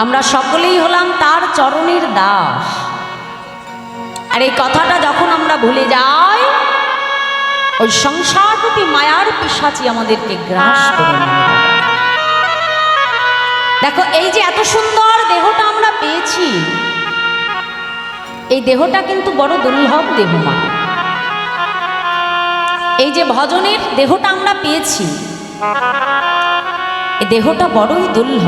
আমরা সকলেই হলাম তার চরণের দাস। আর এই কথাটা যখন আমরা ভুলে যাই, ওই সংসাররূপী মায়ার পিশাচি আমাদেরকে গ্রাস করে নেয়। দেখো, এই যে এত সুন্দর দেহটা আমরা পেয়েছি, এই দেহটা কিন্তু বড় দুর্লভ দেহ মা। এই যে ভজনের দেহটা আমরা পেয়েছি, এই দেহটা বড়ই দুর্লভ।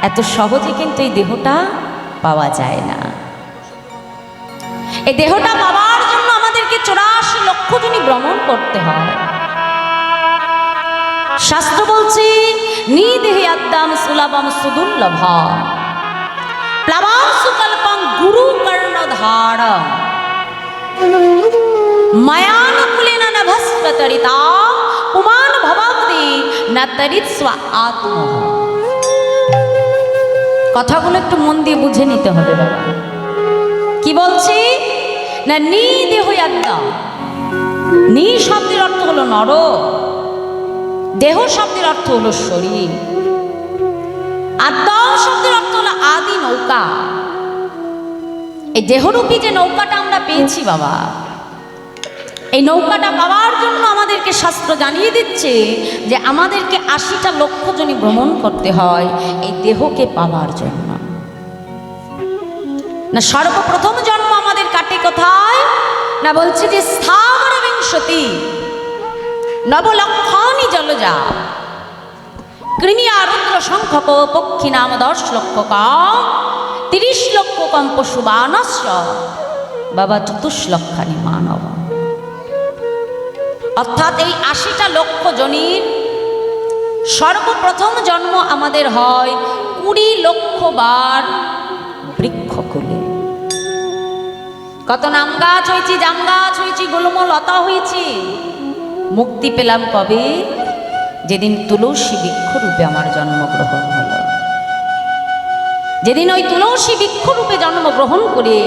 এত সহজে কিন্তু এই দেহটা পাওয়া যায় না। এই দেহটা পাওয়ার জন্য আমাদেরকে 84 লক্ষ জনই ভ্রমণ করতে হয়। শাস্ত্র বলছে, নিদেহে আদ্যাম সুলভম সুদুর্লভ প্লাবাং সুকল্পং গুরু কর্ণধার মায়ানুকুলেন নভস্বতরিতা পুমান ভবাবদি নতরিত স্ব আত্ম। কথাগুলো একটু মন দিয়ে বুঝে নিতে হবে বাবা। কি বলছি না, নি দেহ আদ্যাম, নি শব্দের অর্থ হলো নর, দেহ শব্দের অর্থ হলো শরীর, আদ্যাম শব্দের অর্থ হলো আদি নৌকা। এই দেহরূপী যে নৌকাটা আমরা পেয়েছি বাবা, এই নৌকাটা পাওয়ার জন্য আমাদেরকে শাস্ত্র জানিয়ে দিচ্ছে যে আমাদেরকে 80টা লক্ষ জনই ভ্রমণ করতে হয় এই দেহকে পাওয়ার জন্য। না সর্বপ্রথম জন্ম আমাদের কাটে কোথায় না, বলছে যে স্থাবর বিংশতি নবলক্ষণী জলজা কৃমি আরুদ্র সংখ্যক পক্ষী নাম 10 লক্ষ কম 30 লক্ষ কম পশু বানস্য বাবা 24 লক্ষানি মানব। অর্থাৎ এই 80টা লক্ষ জনির সর্বপ্রথম জন্ম আমাদের হয় 20 লক্ষ বার বৃক্ষকুলে। কত নাম গাছ হয়েছি, জাম গাছ হয়েছি, গুল্ম লতা হয়েছি, মুক্তি পেলাম কবে, যেদিন তুলসী বৃক্ষরূপে আমার জন্মগ্রহণ হলো। যেদিন ওই তুলসী বৃক্ষরূপে জন্মগ্রহণ করে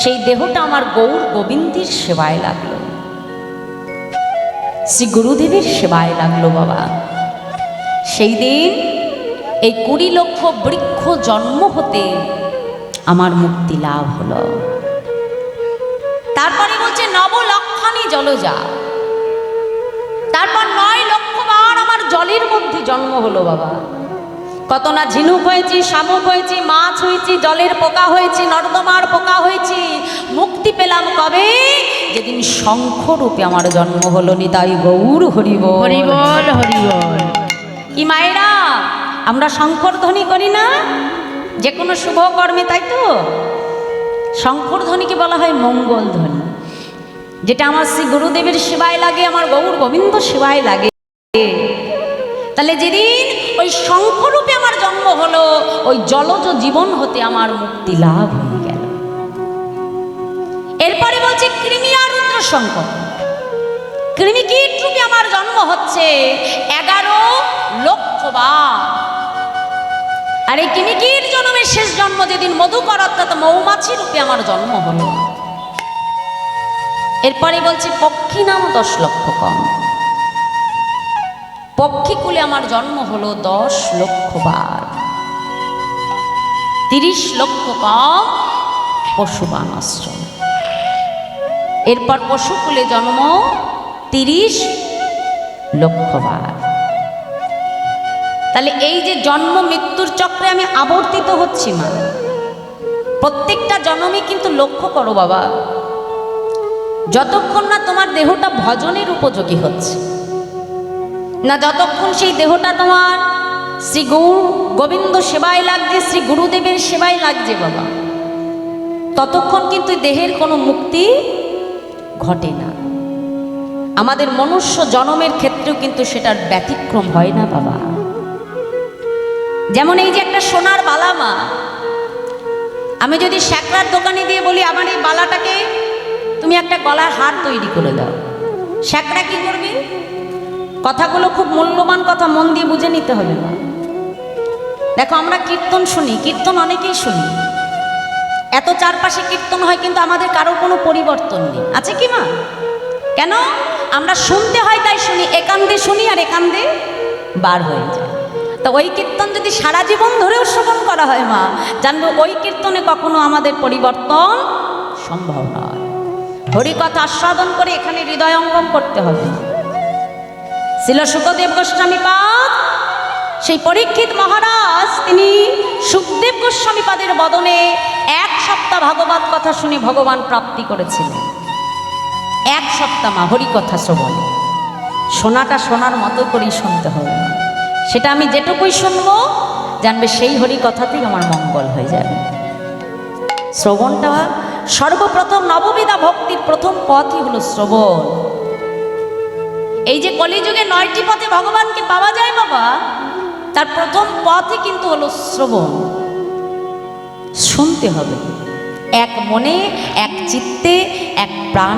সেই দেহটা আমার গৌর গোবিন্দের সেবায় লাগলো, শ্রী গুরুদেবের সেবায় লাগলো বাবা। সেই দিন এই 20 লক্ষ বৃক্ষ জন্ম হতে আমার মুক্তি লাভ হলো। তারপরে বলছে নবলক্ষণী জলজা, তারপর 9 লক্ষ বার আমার জলের মধ্যে জন্ম হলো বাবা। কত না ঝিনুক হয়েছি, শামুক হয়েছি, মাছ হয়েছি, জলের পোকা হয়েছি, নর্দমার পোকা হয়েছি। মুক্তি পেলাম কবে, যেদিন শঙ্খরূপে আমার জন্ম হলো। নিতাই গৌর হরিবল হরিবল হরিবল। কি মায়েরা, আমরা শঙ্কর ধ্বনি করি না যে কোনো শুভ কর্মে, তাই তো? শঙ্কর ধ্বনিকে বলা হয় মঙ্গল ধ্বনি, যেটা আমার শ্রী গুরুদেবের সেবায় লাগে, আমার গৌর গোবিন্দ সেবায় লাগে। তাহলে যেদিন ওই শঙ্খরূপে আমার জন্ম হলো, ওই জলজ জীবন হতে আমার মুক্তি লাভ হয়ে গেল। এরপরে বলছে কৃমি আর রুদ্র শঙ্খ, কৃমিকীট রূপে আমার জন্ম হচ্ছে 11 লক্ষ বার। আর এই কৃমিকীট জন্মের শেষ জন্ম যেদিন মধুকর অর্থাৎ মৌমাছি রূপে আমার জন্ম হলো। এরপরে বলছে পক্ষী নাম 10 লক্ষ কম, পক্ষীকুলে আমার জন্ম হলো 10 লক্ষ বার। 30 লক্ষ কম পশু বানশ্রম। এরপর পশুকুলে জন্ম 30 লক্ষ বার। তাহলে এই যে জন্ম মৃত্যুর চক্রে আমি আবর্তিত হচ্ছি মা, প্রত্যেকটা জন্মে কিন্তু লক্ষ্য করো বাবা, যতক্ষণ না তোমার দেহটা ভজনের উপযোগী হচ্ছে না, যতক্ষণ সেই দেহটা তোমার শ্রী গৌর গোবিন্দ সেবায় লাগছে, শ্রী গুরুদেবের সেবায় লাগছে বাবা, ততক্ষণ কিন্তু দেহের কোনো মুক্তি ঘটে না। আমাদের মনুষ্য জন্মের ক্ষেত্রেও কিন্তু সেটার ব্যতিক্রম হয় না বাবা। যেমন এই যে একটা সোনার বালা মা, আমি যদি শ্যাকরার দোকানে দিয়ে বলি আমার এই বালাটাকে তুমি একটা গলার হার তৈরি করে দাও, শ্যাকরা কি করবে? কথাগুলো খুব মূল্যবান কথা, মন দিয়ে বুঝে নিতে হবে মা। দেখো আমরা কীর্তন শুনি, কীর্তন অনেকেই শুনি, এত চারপাশে কীর্তন হয় কিন্তু আমাদের কারোর কোনো পরিবর্তন নেই, আছে কি মা? কেন? আমরা শুনতে হয় তাই শুনি, একান্দে শুনি আর একান্দে বার হয়ে যায়। তো ওই কীর্তন যদি সারা জীবন ধরেও শ্রবণ করা হয় মা, জানবো ওই কীর্তনে কখনো আমাদের পরিবর্তন সম্ভব নয়। হরিকথা আস্বাদন করে এখানে হৃদয়ঙ্গম করতে হবে। ছিল সুখদেব গোস্বামী পাদ, সেই পরীক্ষিত মহারাজ তিনি সুখদেব গোস্বামী পাদের বদনে 1 সপ্তাহ ভাগবত কথা শুনে ভগবান প্রাপ্তি করেছিলেন। 1 সপ্তাহ মা হরিকথা শ্রবণ, শোনাটা শোনার মতো করেই শুনতে হবে। সেটা আমি যেটুকুই শুনবো জানবে সেই হরিকথাতেই আমার মঙ্গল হয়ে যাবে। শ্রবণটা সর্বপ্রথম নববিধা ভক্তির প্রথম পথই হলো শ্রবণ। এই যে কলিযুগে 9টি পথে ভগবানকে পাওয়া যায় বাবা, তার প্রথম পথই কিন্তু হলো শ্রবণ। শুনতে হবে এক মনে, এক চিত্তে, এক প্রাণ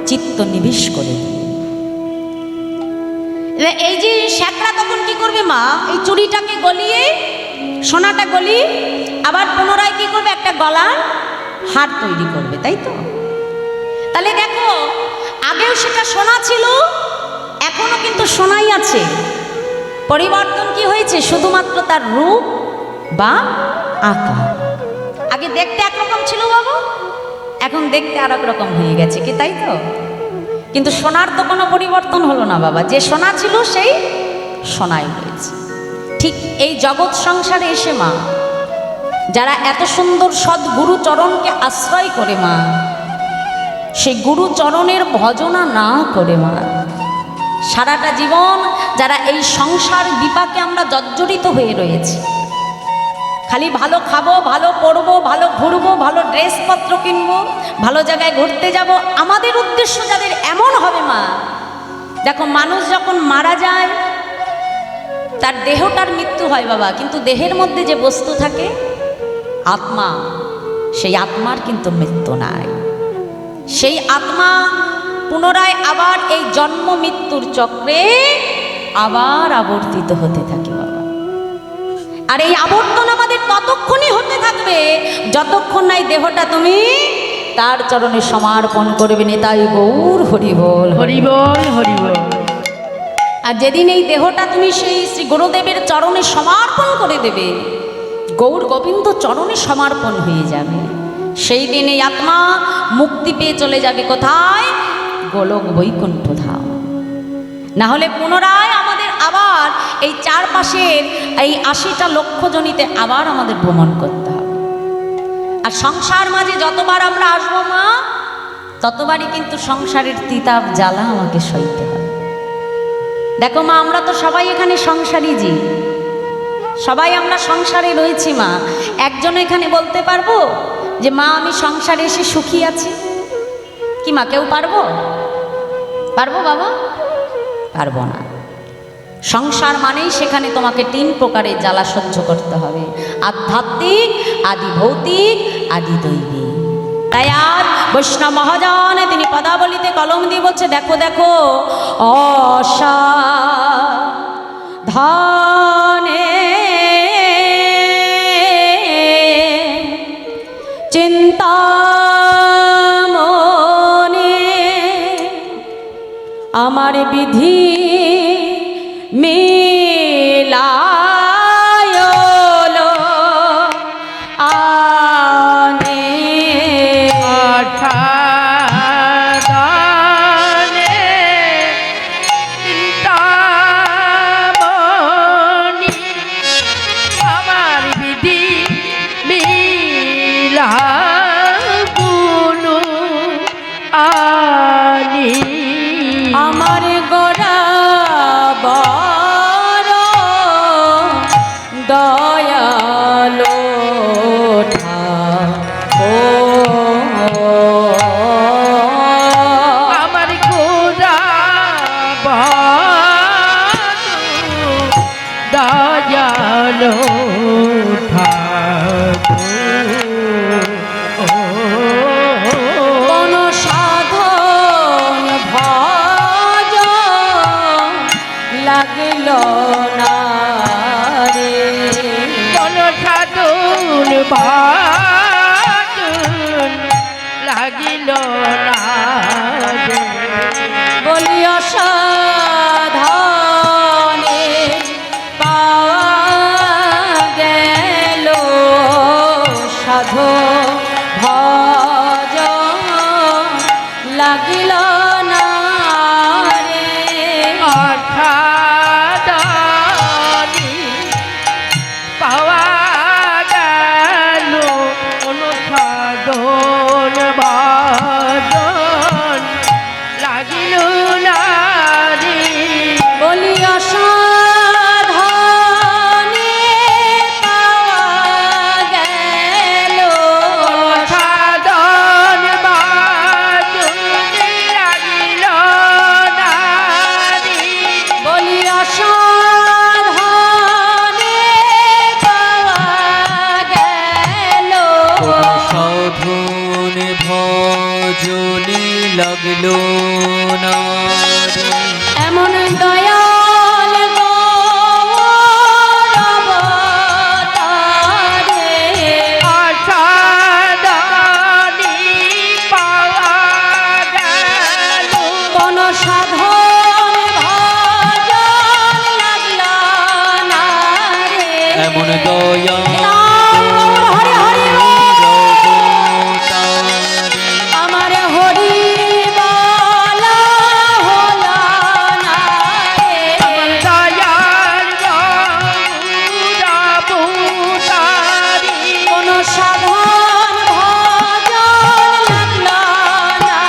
চিত্ত নিবিশ করে। এই যে শ্যাকরা তখন কি করবে মা, এই চুড়িটাকে গলিয়ে, সোনাটা গলিয়ে আবার পুনরায় কি করবে, একটা গলার হার তৈরি করবে, তাই তো? তাহলে দেখো আগেও সেটা সোনা ছিল, এখনো কিন্তু সোনাই আছে। পরিবর্তন কি হয়েছে? শুধুমাত্র তার রূপ বা আকার। আগে দেখতে একরকম ছিল বাবু, এখন দেখতে আর এক রকম হয়ে গেছে, কি তাই তো? কিন্তু সোনার তো কোনো পরিবর্তন হলো না বাবা, যে সোনা ছিল সেই সোনাই হয়েছে। ঠিক এই জগৎ সংসারে এসে মা, যারা এত সুন্দর সদ্গুরু চরণকে আশ্রয় করে মা, সেই গুরু চরণের ভজনা না করে মা, সারাটা জীবন যারা এই সংসার বিপাকে আমরা জর্জরিত হয়ে রয়েছি, খালি ভালো খাবো, ভালো পরবো, ভালো ঘুরবো, ভালো ড্রেসপত্র কিনবো, ভালো জায়গায় ঘুরতে যাব, আমাদের উদ্দেশ্য যাদের এমন হবে মা, দেখো মানুষ যখন মারা যায় তার দেহটার মৃত্যু হয় বাবা, কিন্তু দেহের মধ্যে যে বস্তু থাকে আত্মা, সেই আত্মার কিন্তু মৃত্যু নাই। সেই আত্মা পুনরায় আবার এই জন্ম মৃত্যুর চক্রে আবার আবর্তিত হতে থাকে বাবা। আর এই আবর্তন আমাদের ততক্ষণই হতে থাকবে যতক্ষণ নাই দেহটা তুমি তার চরণে সমর্পণ করবে। নিতাই গৌর হরিবল, হরিবল, হরিবল। আর যেদিন এই দেহটা তুমি সেই শ্রী গুরুদেবের চরণে সমর্পণ করে দেবে, গৌর গোবিন্দ চরণে সমর্পণ হয়ে যাবে, সেই দিন এই আত্মা মুক্তি পেয়ে চলে যাবে কোথায়? গোলক বৈকুণ্ঠ ধাম। না হলে পুনরায় আমাদের আবার এই চারপাশের এই 80টা লক্ষ জনিতে আবার আমাদের ভ্রমণ করতে হবে। আর সংসার মাঝে যতবার আমরা আসবো মা, ততবারই কিন্তু সংসারের তিতাব জ্বালা আমাকে সইতে হবে। দেখো মা, আমরা তো সবাই এখানে সংসারী জি, সবাই আমরা সংসারে রয়েছি মা। একজন এখানে বলতে পারবো যে মা আমি সংসারে এসে সুখী আছি? কি মা কেউ পারবো? পারবো বাবা? পারবো না। সংসার মানেই সেখানে তোমাকে 3 প্রকারের জ্বালা সহ্য করতে হবে, আধ্যাত্মিক, আদি ভৌতিক, আদি দৈবিক। তাই আর বৈষ্ণব মহাজন তিনি পদাবলিতে কলম দিয়ে বলছে, দেখো দেখো অসাধনে চিন্তা আমার বিধি মেলায়লো আনে আঠাদানে চিন্তামণি আমার বিধি মিলাগুলো আনি আমার গোরা বড় দয়ালো আমার গোরা দয়ালো কোন সাধন ভজ লাগলো না রে, কোন সাধুর ভাদুন লাগিল না রে। বলি অসাধনে পাওয়া গেল সাধু ভজ লাগিল না রে। অসাধনি পাওয়া গেল অনুসাধন ভজন লাগিল না রে। বলি অসাধনে পাওয়া গেল সাধন ভজন লাগিল না রে। বলি অসাধনে পাওয়া গেল সাধন ভজনে লাগলো না রে। এমন দয়াল গৌরবতারে অসাধনি পাওয়া গেল কোন সাধন ভজন লাগল না রে। এমন দয়া হরি হরি আমার হরি বলা হলো না রে। দয়াল গৌরবতারি কোন সাধন ভজন লাগল না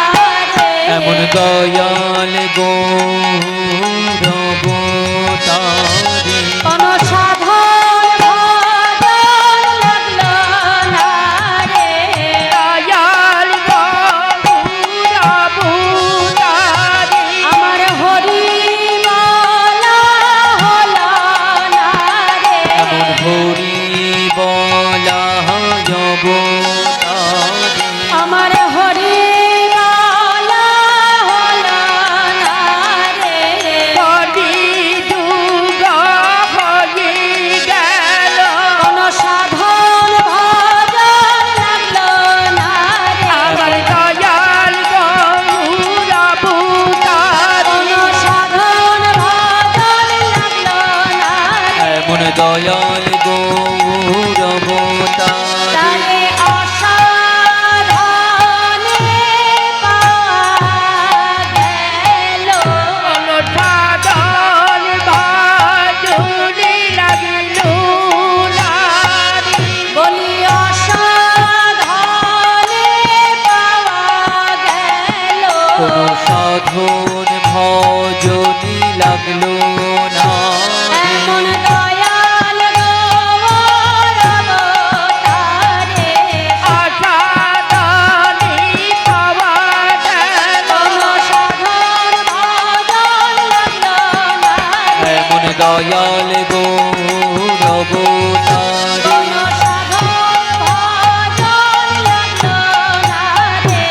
রে। এমন দয়াল গৌরবতারে কোন সাধন ভজন লাগল না রে। দয়াল গৌরবতারি আমার হরি বলা হলো না রে। এমন হরি বলা অবতারে আমার হরি বলা হলো না রে। কলি যুগ হয়ে গেল কোন সাধন ভজন লাগল না রে। আমার দয়াল গৌরবতারি কোন সাধন ভজন লাগল না রে। এমন দয়াল গৌরবতারে তারে অসাধনে পাওয়া গেল সাধন ভজনে লাগিল না রে। বলি অসাধনে পাওয়া গেল কোন সাধন ভজনে লাগলো না রে। এমন দয়াল গৌরবতারে অসাধনি পাওয়া গেল কোন সাধন ভজন লাগল না রে। এমন দয়াল গৌরবতারে কোন সাধন ভজন লাগল না রে।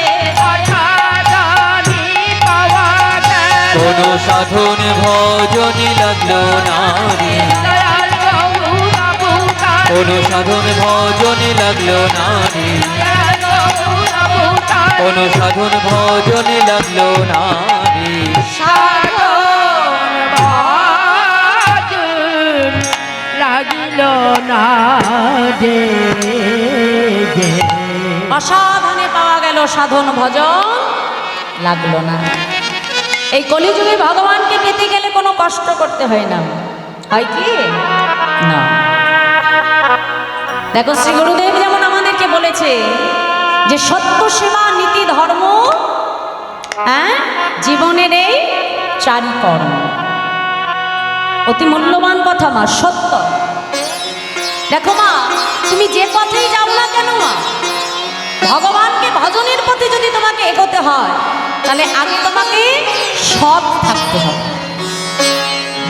অসাধনি পাওয়া গেল কোন সাধন ভজনে লাগলো না রে। দয়াল গৌরবতারি কোন সাধন ভজনে লাগলো না রে। দয়াল গৌরবতারি কোন সাধন ভজনে লাগলো না রে। সাধন ভজন লাগিল না রে। অসাধনে পাওয়া গেল সাধন ভজন লাগলো না। এই কলিযুগে ভগবানকে পেতে গেলে কোনো কষ্ট করতে হয় না, হয় কি না? দেখো শ্রী গুরুদেব যেমন আমাদেরকে বলেছে যে সত্য সেবা নীতি ধর্ম, হ্যাঁ, জীবনের এই চারি কর্ম। অতি মূল্যবান কথা মা, সত্য। দেখো মা, তুমি যে পথেই যাও না কেন মা, ভগবানকে ভজনের পথে যদি তোমাকে এগোতে হয় তাহলে আগে তোমাকে সৎ থাকতে হবে,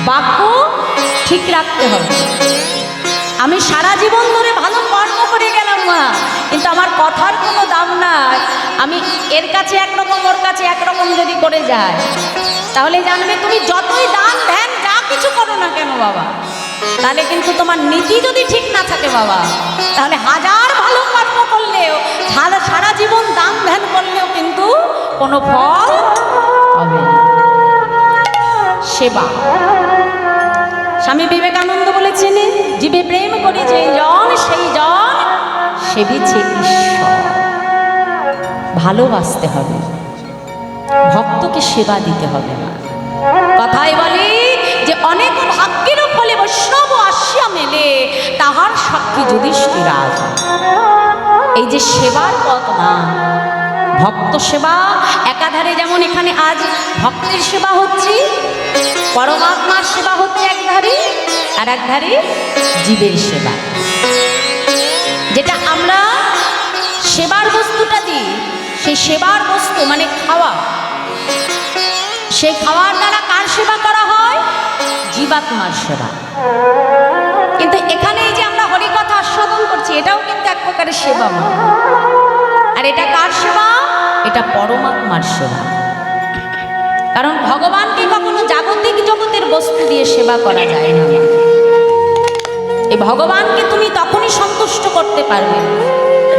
বাক্য ঠিক রাখতে হবে। আমি সারা জীবন ধরে ভালো কর্ম করে গেলাম মা, কিন্তু আমার কথার কোনো দাম নাই। আমি এর কাছে একরকম ওর কাছে একরকম যদি করে যাই, তাহলে জানবে তুমি যতই দান ধ্যান যা কিছু করো না কেন বাবা, তাহলে কিন্তু তোমার নীতি যদি ঠিক না থাকে বাবা, তাহলে হাজার ভালো কর্ম করলেও, সারা জীবন দান ধ্যান করলেও কিন্তু কোনো ফল হবে না। সেবা, স্বামী বিবেকানন্দ বলেছেন, জীবে প্রেম করি যেই জন সেই জন সেবিছে ঈশ্বর। ভালোবাসতে হবে, ভক্তকে সেবা দিতে হবে না। কথায় বলে যে অনেক ভাগ্যের ফলে বৈষ্ণব আসিয়া মেলে, তাহার সাক্ষী যুধিষ্ঠির রাজ। এই যে সেবার পথ না, ভক্ত সেবা একাধারে, যেমন এখানে আজ ভক্তের সেবা হচ্ছে, পরমাত্মার সেবা হচ্ছে একধারে, আর একধারে জীবের সেবা। যেটা আমরা সেবার বস্তুটা দিই, সেই সেবার বস্তু মানে খাওয়া, সেই খাওয়ার দ্বারা কার সেবা করা হয়? জীবাত্মার সেবা। কিন্তু এখানে এই যে আমরা হরিকথা আস্বাদন করছি, এটাও কিন্তু এক প্রকারের সেবা। আর এটা কার সেবা? এটা পরমাত্মার সেবা। কারণ ভগবানকে কখনো জাগতিক জগতের বস্তু দিয়ে সেবা করা যায় না। এই ভগবানকে তুমি তখনই সন্তুষ্ট করতে পারবে,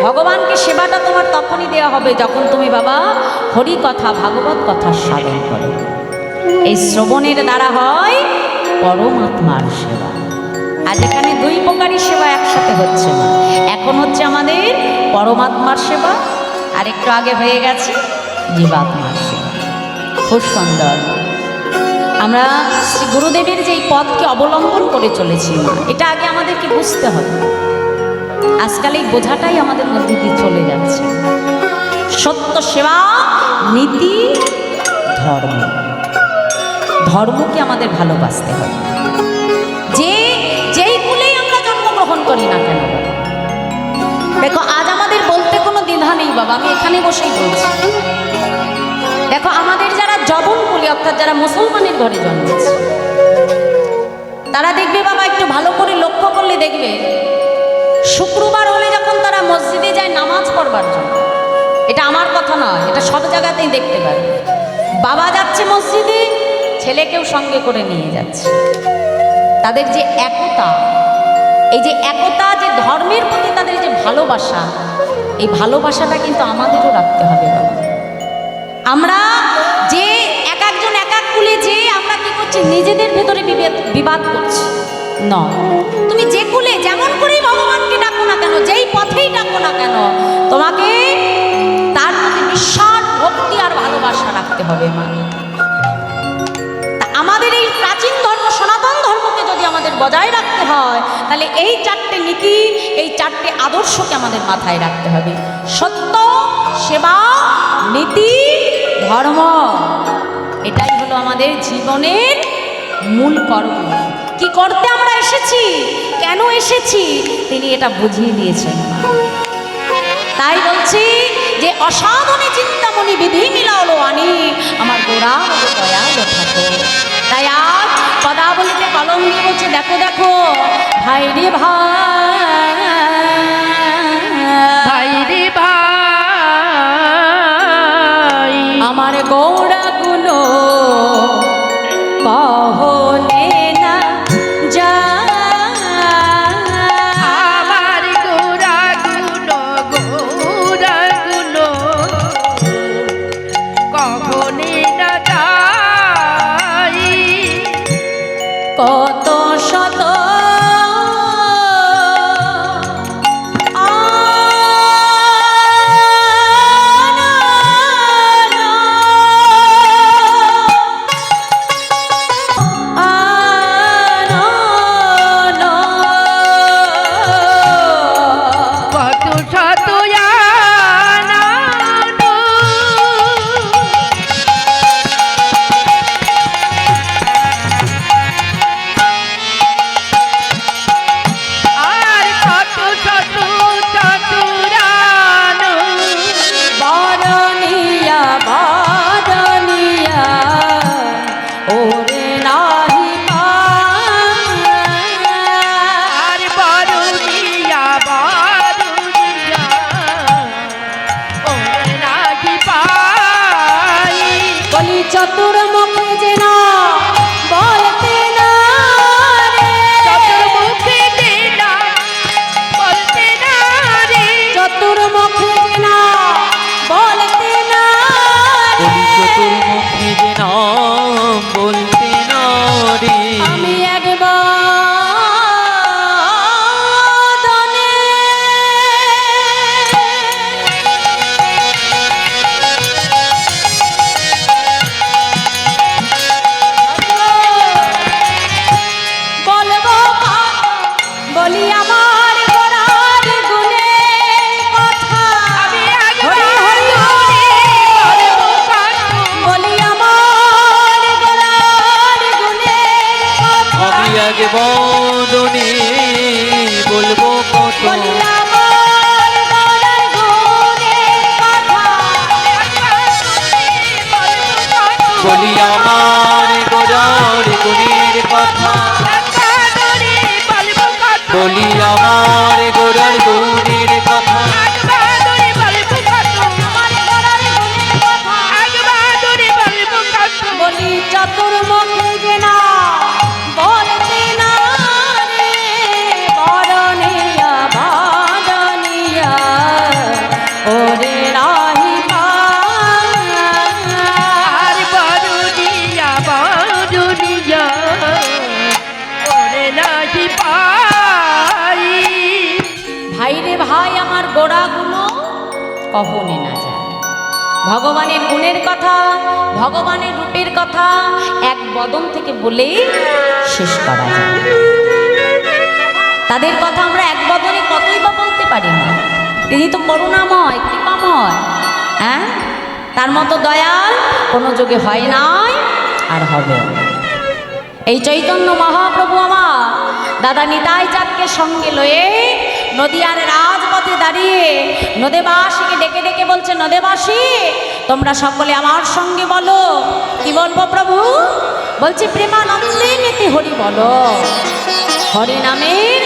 ভগবানকে সেবাটা তোমার তখনই দেওয়া হবে যখন তুমি বাবা হরি কথা ভাগবত কথা সাধন করো। এই শ্রবণের দ্বারা হয় পরমাত্মার সেবা। আজ এখানে দুই প্রকারই সেবা একসাথে হচ্ছে না। এখন হচ্ছে আমাদের পরমাত্মার সেবা, আর একটু আগে হয়ে গেছে জীবাত্মার সেবা। খুব সুন্দর। আমরা শ্রী গুরুদেবের যে এই পথকে অবলম্বন করে চলেছি, এটা আগে আমাদেরকে বুঝতে হবে। আজকাল এই বোঝাটাই আমাদের মধ্যে দিয়ে চলে যাচ্ছে। সত্য সেবা, নীতি, ধর্ম। ধর্মকে আমাদের ভালোবাসতে হবে। যেই কুলেই আমরা জন্মগ্রহণ করি না কেন, দেখো আজ আমাদের বলতে কোনো দ্বিধা নেই বাবা, আমি এখানে বসেই বলছি। দেখো আমাদের যারা জবন কুলি, অর্থাৎ যারা মুসলমানের ঘরে জন্মেছে, তারা দেখবে বাবা, একটু ভালো করে লক্ষ্য করলে দেখবে, শুক্রবার হলে যখন তারা মসজিদে যায় নামাজ পড়বার জন্য, এটা আমার কথা নয়, এটা সব জায়গাতেই দেখতে পাবে, বাবা যাচ্ছে মসজিদে, ছেলেকেও সঙ্গে করে নিয়ে যাচ্ছে। তাদের যে একতা, এই যে একতা, যে ধর্মের প্রতি তাদের যে ভালোবাসা, এই ভালোবাসাটা কিন্তু আমাদেরও রাখতে হবে বাবা। আমরা যে এক একজন এক এক কুলে যে আমরা কি করছি, নিজেদের ভেতরে বিবাদ করছি। নয়, তুমি যে কুলে যেমন করেই ভগবানকে ডাকো না কেন, যেই পথেই ডাকো না কেন, তোমাকে তার প্রতি বিশ্বাস, ভক্তি আর ভালোবাসা রাখতে হবে মা। আমাদের এই প্রাচীন ধর্ম, সনাতন ধর্মকে যদি আমাদের বজায় রাখতে হয়, তাহলে এই চারটে নীতি, এই চারটে আদর্শকে আমাদের মাথায় রাখতে হবে। সত্য, সেবা, নীতি, ধর্ম, এটাই হলো আমাদের জীবনের মূল কর্ম। কি করতে আমরা এসেছি, কেন এসেছি, তিনি এটা বুঝিয়ে দিয়েছেন। তাই বলছি যে অসাধনে চিন্তামণি বিধি মিলালো আনি, আমার গোড়া দয়াল ঠাকুর। তাই আজ পদাবলিতে কলম দিয়ে বলছে, দেখো দেখো ভাই রে ভাই রে ভাই, আমার গৌড়া গুলো কহলে না যা, আমার গোড়াগুলো কখনই না যাই, কত শত ভাই রে ভাই আমার গোড়াগুলো কখনে না যায়। ভগবানের গুণের কথা, ভগবানের রূপের কথা এক বদন থেকে বলে শেষ করা যায়। তাদের কথা আমরা এক বদনে কতই বা বলতে পারি না। তিনি তো করুণাময়, কৃপাময়, হ্যাঁ, তার মতো দয়াল কোনো যুগে হয় নাই আর হবে। এই চৈতন্য মহাপ্রভু আমার দাদা নিতাই চাঁদকে সঙ্গে লয়ে নদিয়ার রাজপথে দাঁড়িয়ে নদেবাসীকে ডেকে ডেকে বলছে, নদেবাসী তোমরা সকলে আমার সঙ্গে বলো। কি বলবো প্রভু? বলছে প্রেমানন্দে মেতে হরি বলো, হরি নামের